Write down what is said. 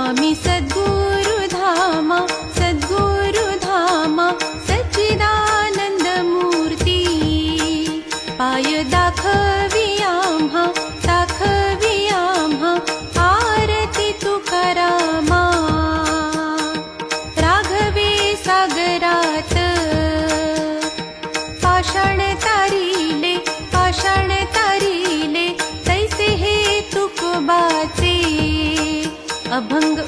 आम्ही सद्गुरुधामा सच्चिदानंद मूर्ती पाय दाखवी आम्हा आरती तुकारामा राघवे सागरात पाषाण तारिले तैसे हे तुकोबाचे अभंग